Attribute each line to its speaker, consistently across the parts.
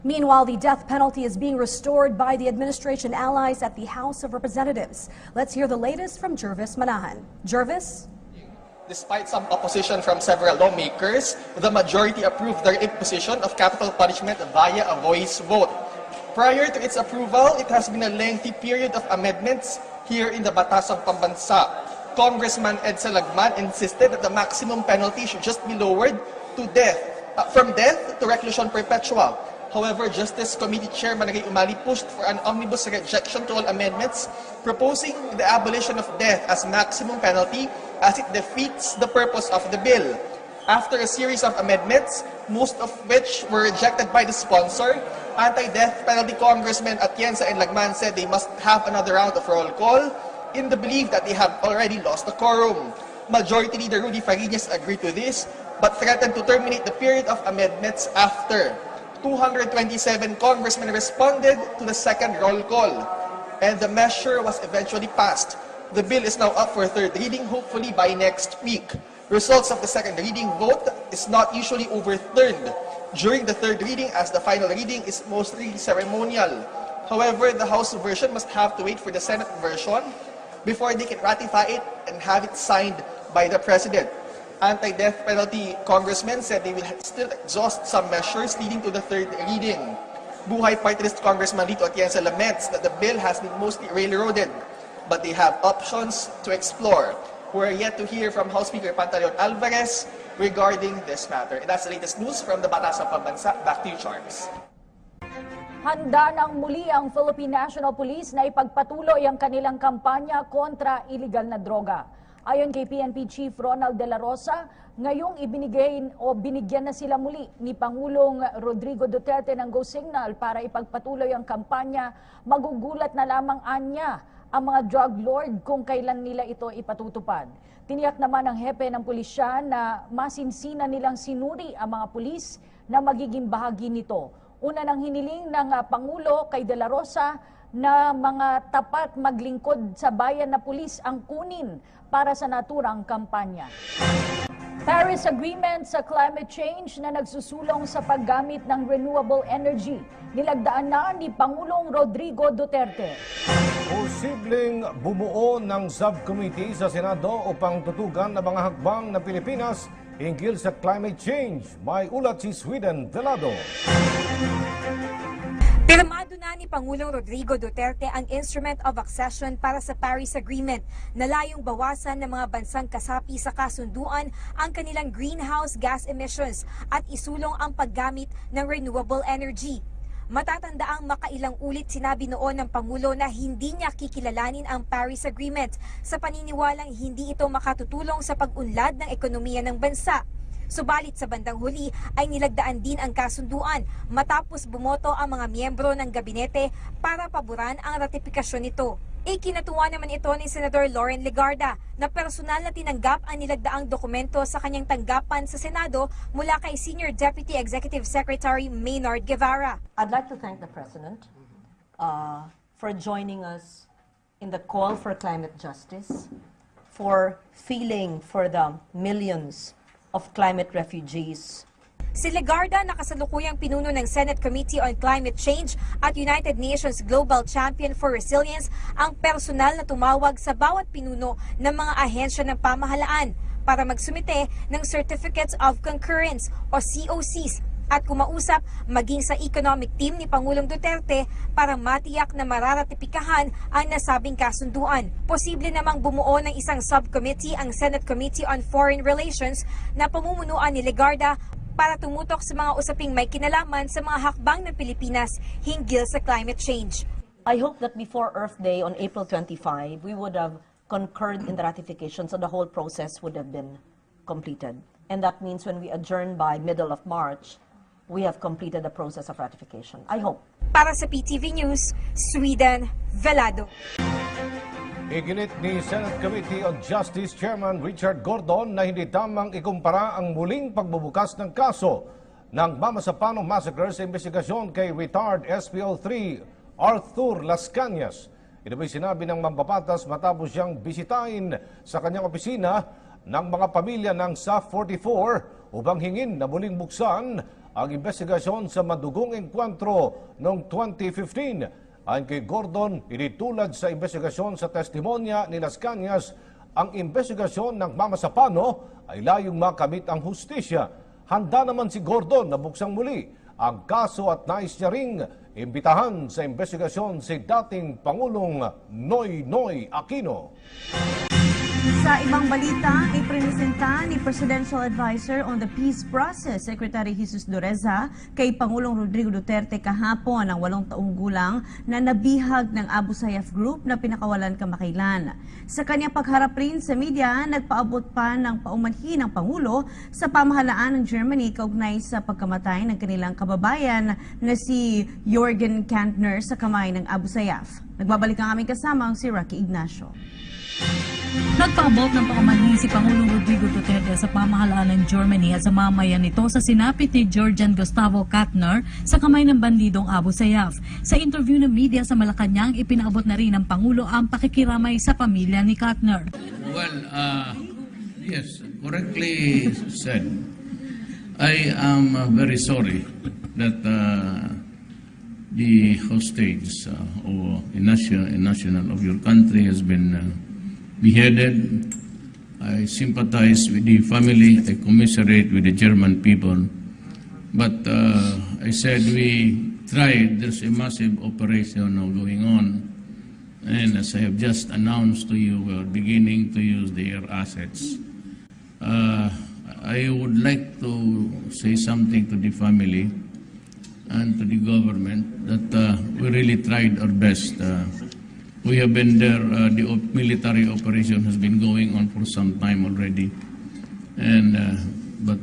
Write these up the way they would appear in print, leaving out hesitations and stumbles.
Speaker 1: Meanwhile, the death penalty is being restored by the administration allies at the House of Representatives. Let's hear the latest from Jervis Manahan. Jervis?
Speaker 2: Despite some opposition from several lawmakers, the majority approved the imposition of capital punishment via a voice vote. Prior to its approval, it has been a lengthy period of amendments here in the Batasang Pambansa. Congressman Edsa Lagman insisted that the maximum penalty should just be lowered to death, from death to reclusion perpetua. However, Justice Committee Chairman Managay Umali pushed for an omnibus rejection to all amendments, proposing the abolition of death as maximum penalty as it defeats the purpose of the bill. After a series of amendments, most of which were rejected by the sponsor, anti-death penalty Congressmen Atienza and Lagman said they must have another round of roll call in the belief that they have already lost the quorum. Majority Leader Rudy Fariñas agreed to this, but threatened to terminate the period of amendments after. 227 congressmen responded to the second roll call, and the measure was eventually passed. The bill is now up for third reading, hopefully by next week. Results of the second reading vote is not usually overturned during the third reading, as the final reading is mostly ceremonial. However, the House version must have to wait for the Senate version before they can ratify it and have it signed by the President. Anti-death penalty congressmen said they will still exhaust some measures leading to the third reading. Buhay Party List Congressman Lito Atienza laments that the bill has been mostly railroaded, but they have options to explore. We're yet to hear from House Speaker Pantaleon Alvarez regarding this matter. And that's the latest news from the Batasang Pambansa. Back to you, Charles.
Speaker 3: Handa nang muli ang Philippine National Police na ipagpatuloy ang kanilang kampanya kontra iligal na droga. Ayon kay PNP Chief Ronald De La Rosa, ngayong binigyan na sila muli ni Pangulong Rodrigo Duterte ng go signal para ipagpatuloy ang kampanya. Magugulat na lamang anya ang mga drug lord kung kailan nila ito ipatutupad. Tiniyak naman ng hepe ng pulisya na masinsinan nilang sinuri ang mga pulis na magiging bahagi nito. Una nang hiniling ng Pangulo kay De La Rosa na mga tapat maglingkod sa bayan na pulis ang kunin para sa naturang kampanya. Paris Agreement sa climate change na nagsusulong sa paggamit ng renewable energy. Nilagdaan na ni Pangulong Rodrigo Duterte.
Speaker 4: Posibleng bumuo ng subcommittee sa Senado upang tutugan ang mga hakbang ng Pilipinas hinggil sa climate change. May ulat si Sweden Velado.
Speaker 5: Pirmado na ni Pangulong Rodrigo Duterte ang Instrument of Accession para sa Paris Agreement na layong bawasan ng mga bansang kasapi sa kasunduan ang kanilang greenhouse gas emissions at isulong ang paggamit ng renewable energy. Matatandaang makailang ulit sinabi noon ng Pangulo na hindi niya kikilalanin ang Paris Agreement sa paniniwalang hindi ito makatutulong sa pag-unlad ng ekonomiya ng bansa. Subalit sa bandang huli ay nilagdaan din ang kasunduan matapos bumoto ang mga miyembro ng gabinete para paboran ang ratifikasyon nito. Ikinatuwa naman ito ni Senador Loren Legarda na personal na tinanggap ang nilagdaang dokumento sa kanyang tanggapan sa Senado mula kay Senior Deputy Executive Secretary Maynard Guevara.
Speaker 6: I'd like to thank the President for joining us in the call for climate justice, for feeling for the millions of climate refugees.
Speaker 5: Si Legarda na kasalukuyang pinuno ng Senate Committee on Climate Change at United Nations Global Champion for Resilience ang personal na tumawag sa bawat pinuno ng mga ahensya ng pamahalaan para magsumite ng Certificates of Concurrence o COCs at kumausap maging sa economic team ni Pangulong Duterte para matiyak na mararatipikahan ang nasabing kasunduan. Posible namang bumuo ng isang subcommittee ang Senate Committee on Foreign Relations na pamumunuan ni Legarda para tumutok sa mga usaping may kinalaman sa mga hakbang ng Pilipinas hinggil sa climate change.
Speaker 6: I hope that before Earth Day on April 25, we would have concurred in the ratification so the whole process would have been completed. And that means when we adjourn by middle of March, we have completed the process of ratification. I hope.
Speaker 5: Para sa PTV News, Sweden Velado.
Speaker 4: Iginit ni Senate Committee on Justice Chairman Richard Gordon na hindi tamang ikumpara ang muling pagbubukas ng kaso ng Mama Sapano Massacre sa investigasyon kay retired SPO3 Arthur Las Cañas. Ito ay sinabi ng mambabatas matapos siyang bisitahin sa kanyang opisina ng mga pamilya ng SAF 44 upang hingin na muling buksan ang investigasyon sa madugong engkwentro noong 2015. Ayon kay Gordon, initulad sa investigasyon sa testimonya ni Las Cañas, ang investigasyon ng Mamasapano ay layong makamit ang hustisya. Handa naman si Gordon na buksang muli ang kaso at nais niya ring imbitahan sa investigasyon si dating Pangulong Noynoy Aquino.
Speaker 7: Sa ibang balita, ipresenta ni Presidential Advisor on the Peace Process, Secretary Jesus Dureza, kay Pangulong Rodrigo Duterte kahapon ang 8 taong gulang na nabihag ng Abu Sayyaf Group na pinakawalan kamakailan. Sa kanyang pagharap rin sa media, nagpaabot pa ng paumanhin ng Pangulo sa pamahalaan ng Germany kaugnay sa pagkamatay ng kanilang kababayan na si Jürgen Kantner sa kamay ng Abu Sayyaf. Nagbabalik ang aming kasamang si Rocky Ignacio.
Speaker 8: Nagpaabot ng paumanhin si Pangulong Rodrigo Duterte sa pamahalaan ng Germany at sa mamayan nito sa sinapit ni Jürgen Gustavo Kantner sa kamay ng bandidong Abu Sayyaf. Sa interview ng media sa Malacanang, ipinaabot na rin ng Pangulo ang pakikiramay sa pamilya ni Kantner.
Speaker 9: Well, yes, correctly said. I am very sorry that the hostage or a national of your country has been beheaded. I sympathize with the family. I commiserate with the German people. But I said we tried. There's a massive operation now going on. And as I have just announced to you, we're beginning to use their assets. I would like to say something to the family and to the government that we really tried our best. We have been there, the military operation has been going on for some time already. And, but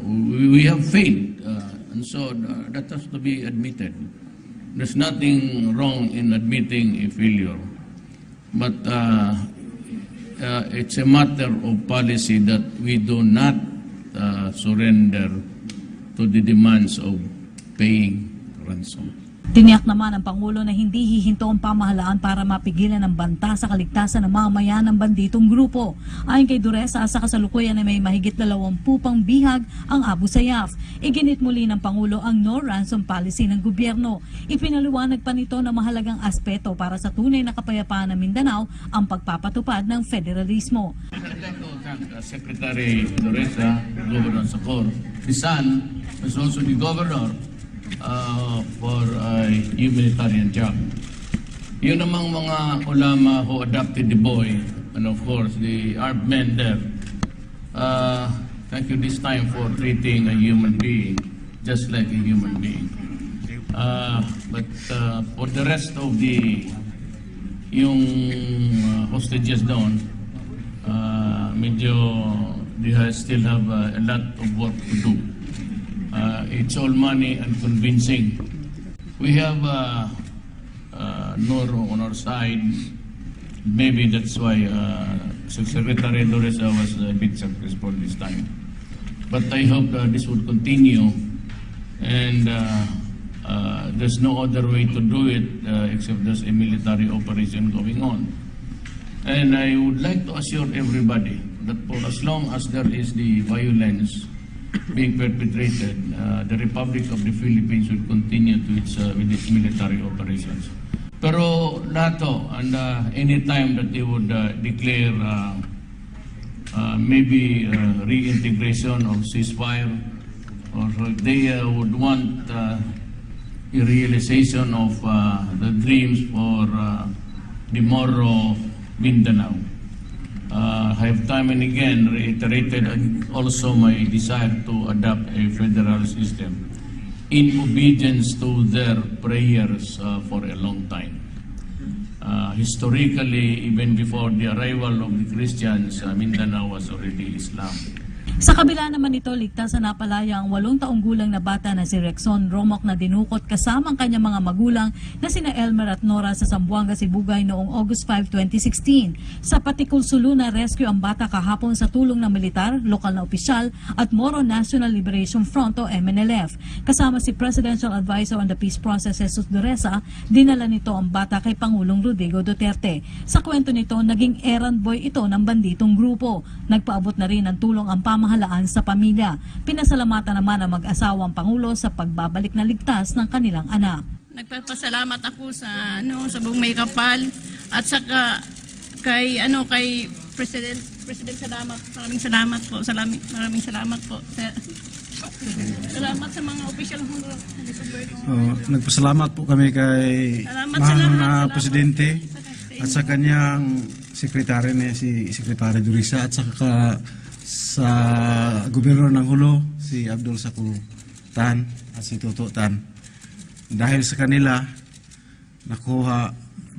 Speaker 9: we have failed, and so that has to be admitted. There's nothing wrong in admitting a failure. But it's a matter of policy that we do not surrender to the demands of paying ransom.
Speaker 8: Tiniyak naman ng Pangulo na hindi hihinto ang pamahalaan para mapigilan ang banta sa kaligtasan ng mamamayan ng banditong grupo. Ayon kay Dureza, sa kasalukuyan na may mahigit 20 pang bihag ang Abu Sayyaf. Iginit muli ng Pangulo ang no ransom policy ng gobyerno. Ipinaliwanag pa nito na mahalagang aspeto para sa tunay na kapayapaan ng Mindanao ang pagpapatupad ng federalismo.
Speaker 9: Secretary Dureza, Governor Sacor, his son is also the governor for a humanitarian job. Yun namang mga ulama who adopted the boy, and of course the armed men there. Thank you this time for treating a human being just like a human being. But for the rest of the hostages doon, medyo they still have a lot of work to do. It's all money and convincing. We have Noro on our side. Maybe that's why Secretary Dureza was a bit successful this time. But I hope this would continue, and there's no other way to do it except there's a military operation going on. And I would like to assure everybody that for as long as there is the violence being perpetrated, the Republic of the Philippines will continue to with its military operations. Pero NATO, and any time that they would declare maybe reintegration or ceasefire, or they would want a realization of the dreams for the Moro Mindanao. I have time and again reiterated also my desire to adopt a federal system in obedience to their prayers for a long time. Historically, even before the arrival of the Christians, Mindanao was already Islam.
Speaker 8: Sa kabila naman nito, ligtas na napalaya ang 8 taong gulang na bata na si Rexon Romok na dinukot kasama ang kanyang mga magulang na sina Elmer at Nora sa Zamboanga, Sibugay noong August 5, 2016. Sa Patikul Sulu na rescue ang bata kahapon sa tulong ng militar, lokal na opisyal at Moro National Liberation Front o MNLF. Kasama si Presidential Advisor on the Peace Process Jesus Dureza, dinala nito ang bata kay Pangulong Rodrigo Duterte. Sa kwento nito, naging errand boy ito ng banditong grupo. Nagpaabot na rin ng tulong ang pamahalaan pamahalaan sa pamilya. Pinasalamatan naman ang mag-asawang Pangulo sa pagbabalik na ligtas ng kanilang anak.
Speaker 10: Nagpapasalamat ako sa sa buong may kapal at saka kay President salamat. Maraming salamat po. Maraming salamat po. Salamat sa mga official ho.
Speaker 11: Nagpasalamat po kami kay mahal na Presidente at sa kanyang sekretary na si Secretary Durisa at saka sa Gobernador ng Hulo si Abdul Sakur Tan at si Toto Tan. Dahil sa kanila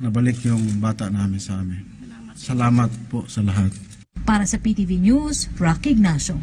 Speaker 11: nabalik yung bata namin sa amin. Salamat po sa lahat.
Speaker 8: Para sa PTV News, Rocky Ignacio.